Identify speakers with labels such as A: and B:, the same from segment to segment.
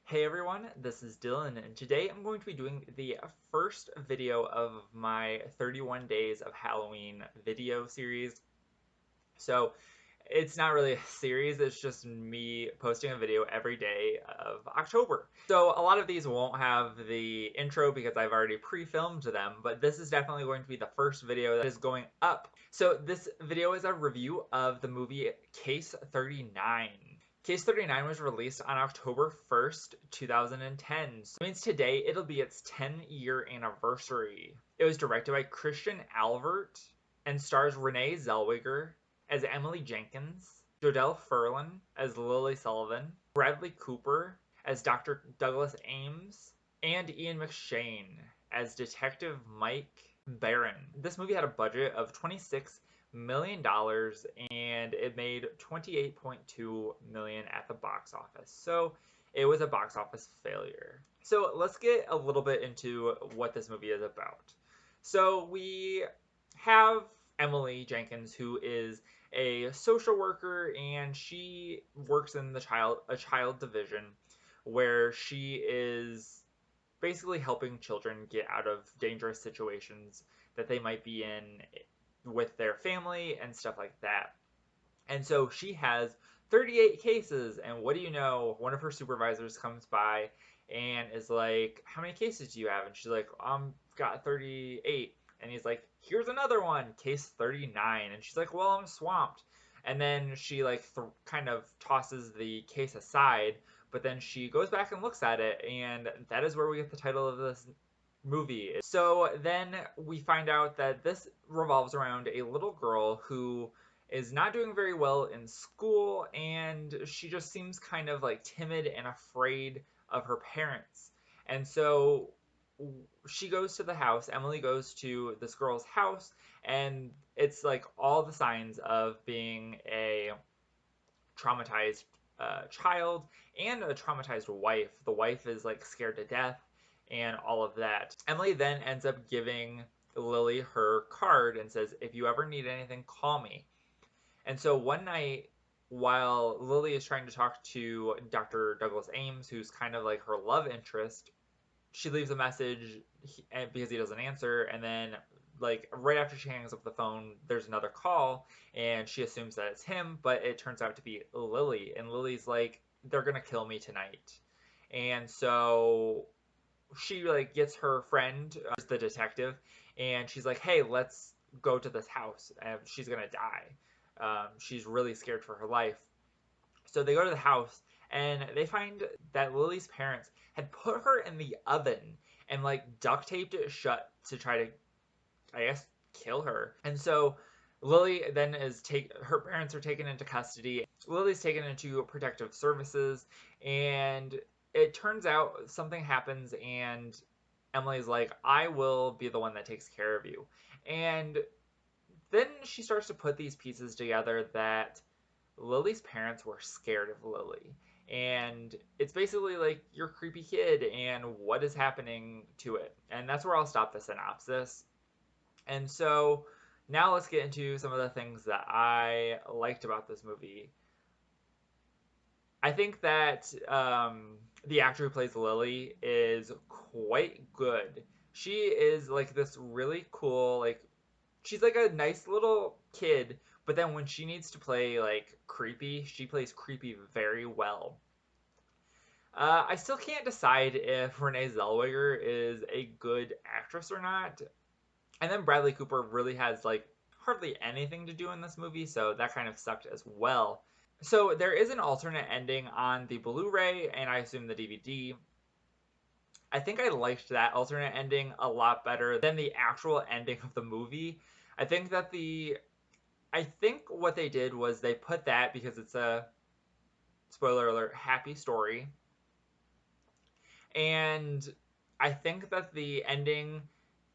A: Hey everyone, this is Dylan, and today I'm going to be doing the first video of my 31 Days of Halloween video series. So, it's not really a series, it's just me posting a video every day of October. So, a lot of these won't have the intro because I've already pre-filmed them, but this is definitely going to be the first video that is going up. So, this video is a review of the movie Case 39. Case 39 was released on October 1st, 2010. So that means today it'll be its 10-year anniversary. It was directed by Christian Alvert and stars Renee Zellweger as Emily Jenkins, Jodelle Ferland as Lily Sullivan, Bradley Cooper as Dr. Douglas Ames, and Ian McShane as Detective Mike Barron. This movie had a budget of $26 million and it made 28.2 million at the box office. So it was a box office failure. So let's get a little bit into what this movie is about. So we have Emily Jenkins, who is a social worker, and she works in the child division where she is basically helping children get out of dangerous situations that they might be in with their family and stuff like that. And so she has 38 cases, and what do you know? One of her supervisors comes by and is like, "How many cases do you have?" And she's like, got 38." And he's like, "Here's another one, case 39." And she's like, "Well, I'm swamped." And then she like kind of tosses the case aside, but then she goes back and looks at it, and that is where we get the title of this movie. So then we find out that this revolves around a little girl who is not doing very well in school, and she just seems kind of like timid and afraid of her parents. And so she goes to the house, Emily goes to this girl's house, and it's like all the signs of being a traumatized child and a traumatized wife. The wife is like scared to death and all of that. Emily then ends up giving Lily her card and says, "If you ever need anything, call me." And so one night, while Lily is trying to talk to Dr. Douglas Ames, who's kind of like her love interest, she leaves a message because he doesn't answer, and then like right after she hangs up the phone, there's another call, and she assumes that it's him, but it turns out to be Lily, and Lily's like, "They're gonna kill me tonight." And so she like gets her friend, the detective, and she's like, "Hey, let's go to this house. She's gonna die." She's really scared for her life. So they go to the house, and they find that Lily's parents had put her in the oven and like duct taped it shut to try to, I guess, kill her. And so Lily then her parents are taken into custody. Lily's taken into protective services, and it turns out something happens, and Emily's like, "I will be the one that takes care of you." And then she starts to put these pieces together that Lily's parents were scared of Lily. And it's basically like your creepy kid and what is happening to it. And that's where I'll stop the synopsis. And so now let's get into some of the things that I liked about this movie. I think that the actor who plays Lily is quite good. She is like this really cool, like, she's like a nice little kid, but then when she needs to play like creepy, she plays creepy very well. I still can't decide if Renee Zellweger is a good actress or not. And then Bradley Cooper really has like hardly anything to do in this movie, so that kind of sucked as well. So there is an alternate ending on the Blu-ray and I assume the DVD. I think I liked that alternate ending a lot better than the actual ending of the movie. I think that I think what they did was they put that because it's a, spoiler alert, happy story. And I think that the ending,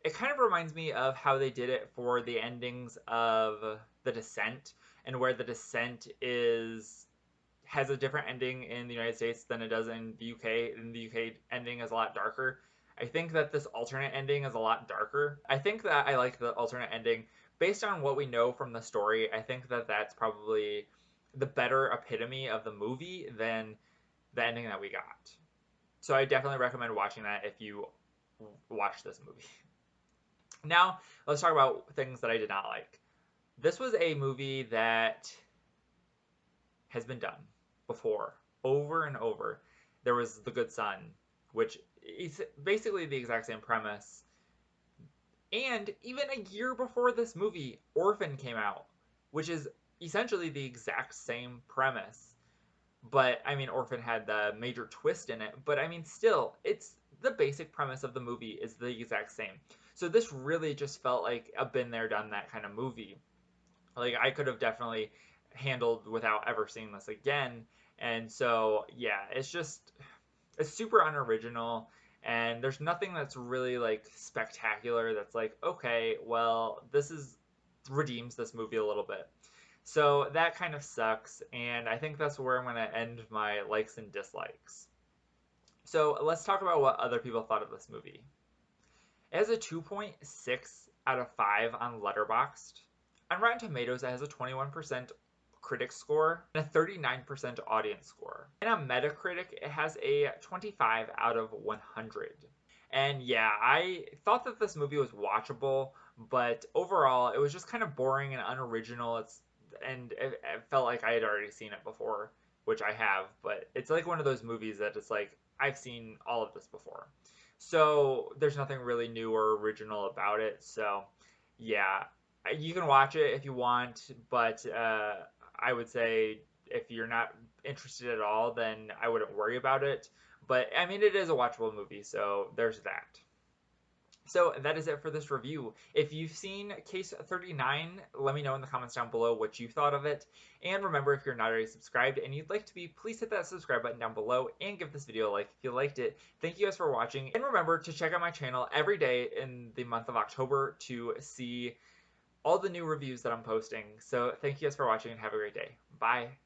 A: it kind of reminds me of how they did it for the endings of The Descent, and where The Descent has a different ending in the United States than it does in the UK. In the UK, ending is a lot darker. I think that this alternate ending is a lot darker. I think that I like the alternate ending based on what we know from the story. I think that that's probably the better epitome of the movie than the ending that we got. So I definitely recommend watching that if you watch this movie. Now, let's talk about things that I did not like. This was a movie that has been done before, over and over. There was The Good Son, which is basically the exact same premise. And even a year before this movie, Orphan came out, which is essentially the exact same premise. But I mean, Orphan had the major twist in it. But I mean, still, it's the basic premise of the movie is the exact same. So this really just felt like a been there, done that kind of movie. Like I could have definitely handled without ever seeing this again. And so yeah, it's super unoriginal, and there's nothing that's really like spectacular that's like, okay, well, this is redeems this movie a little bit. So that kind of sucks, and I think that's where I'm going to end my likes and dislikes. So let's talk about what other people thought of this movie. It has a 2.6 out of 5 on Letterboxd. On Rotten Tomatoes, it has a 21% critic score and a 39% audience score. And on Metacritic, it has a 25 out of 100. And yeah, I thought that this movie was watchable, but overall, it was just kind of boring and unoriginal. It felt like I had already seen it before, which I have, but it's like one of those movies that it's like I've seen all of this before. So there's nothing really new or original about it. So yeah, you can watch it if you want, but I would say if you're not interested at all, then I wouldn't worry about it. But I mean, it is a watchable movie, so there's that. So that is it for this review. If you've seen Case 39, let me know in the comments down below what you thought of it. And remember, if you're not already subscribed and you'd like to be, please hit that subscribe button down below and give this video a like if you liked it. Thank you guys for watching. And remember to check out my channel every day in the month of October to see all the new reviews that I'm posting. So thank you guys for watching and have a great day. Bye.